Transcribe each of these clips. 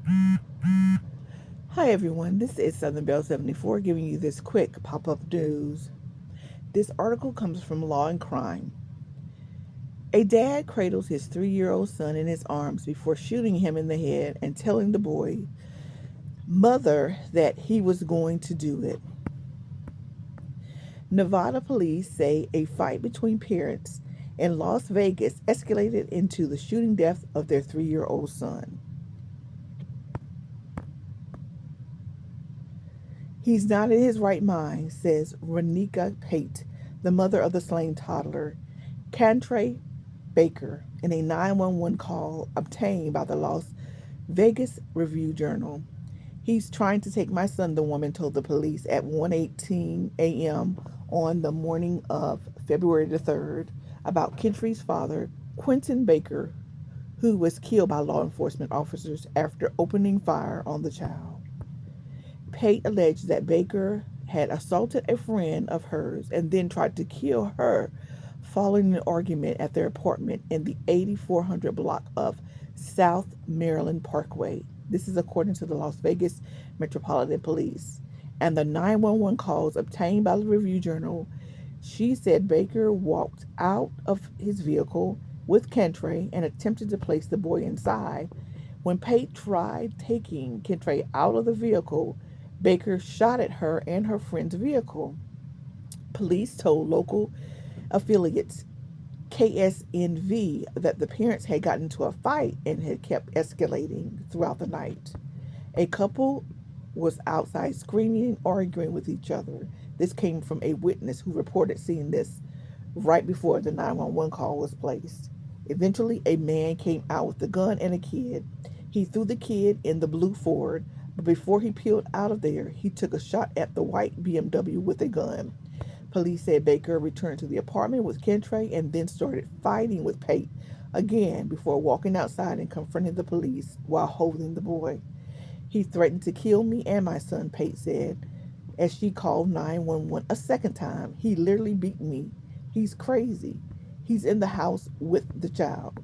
Hi everyone, this is Southern Belle 74 giving you this quick pop-up news. This article comes from Law and Crime. A dad cradles his 3-year-old son in his arms before shooting him in the head and telling the boy mother that he was going to do it. Nevada police say a fight between parents in Las Vegas escalated into the shooting death of their 3-year-old son. He's not in his right mind, says Renika Pate, the mother of the slain toddler. Cantray Baker, in a 911 call obtained by the Las Vegas Review-Journal. He's trying to take my son, the woman told the police at 1:18 a.m. on the morning of February the 3rd, about Kentray's father, Quentin Baker, who was killed by law enforcement officers after opening fire on the child. Pate alleged that Baker had assaulted a friend of hers and then tried to kill her following an argument at their apartment in the 8400 block of South Maryland Parkway. This is according to the Las Vegas Metropolitan Police. And the 911 calls obtained by the Review Journal, she said Baker walked out of his vehicle with Kentray and attempted to place the boy inside. When Pate tried taking Kentray out of the vehicle, Baker shot at her and her friend's vehicle. Police told local affiliates KSNV that the parents had gotten into a fight and had kept escalating throughout the night. A couple was outside screaming and arguing with each other. This came from a witness who reported seeing this right before the 911 call was placed. Eventually, a man came out with a gun and a kid. He threw the kid in the blue Ford, but before he peeled out of there, he took a shot at the white BMW with a gun. Police said Baker returned to the apartment with Kentray and then started fighting with Pate again before walking outside and confronting the police while holding the boy. He threatened to kill me and my son, Pate said, as she called 911 a second time. He literally beat me. He's crazy. He's in the house with the child.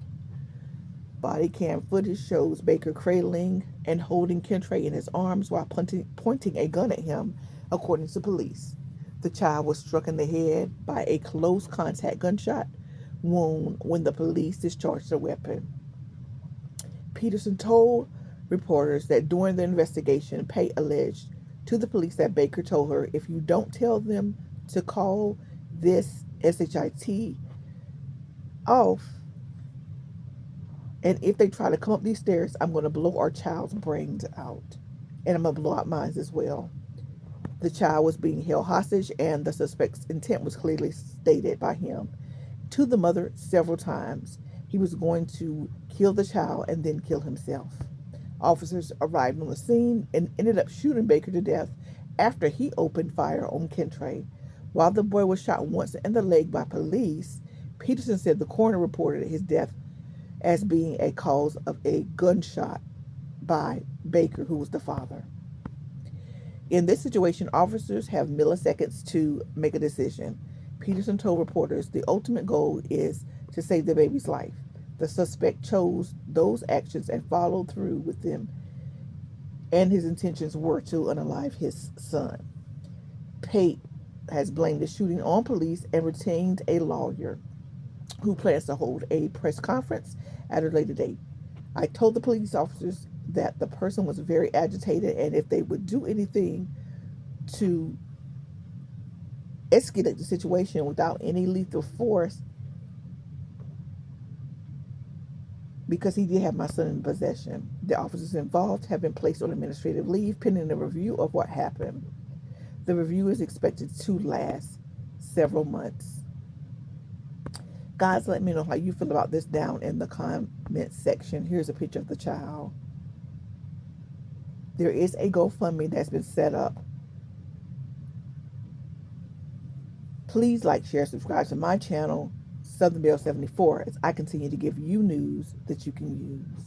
Body cam footage shows Baker cradling and holding Kentray in his arms while pointing a gun at him, according to police. The child was struck in the head by a close contact gunshot wound when the police discharged the weapon. Peterson told reporters that during the investigation, Pate alleged to the police that Baker told her, if you don't tell them to call this SHIT off, and if they try to come up these stairs, I'm going to blow our child's brains out. And I'm going to blow out mine as well. The child was being held hostage, and the suspect's intent was clearly stated by him to the mother several times. He was going to kill the child and then kill himself. Officers arrived on the scene and ended up shooting Baker to death after he opened fire on Kentray. While the boy was shot once in the leg by police, Peterson said the coroner reported his death as being a cause of a gunshot by Baker, who was the father. In this situation, officers have milliseconds to make a decision. Peterson told reporters the ultimate goal is to save the baby's life. The suspect chose those actions and followed through with them, and his intentions were to unalive his son. Pate has blamed the shooting on police and retained a lawyer who plans to hold a press conference at a later date. I told the police officers that the person was very agitated and if they would do anything to escalate the situation without any lethal force, because he did have my son in possession. The officers involved have been placed on administrative leave pending a review of what happened. The review is expected to last several months. Guys, let me know how you feel about this down in the comment section. Here's a picture of the child. There is a GoFundMe that's been set up. Please like, share, subscribe to my channel, Southern Belle 74, as I continue to give you news that you can use.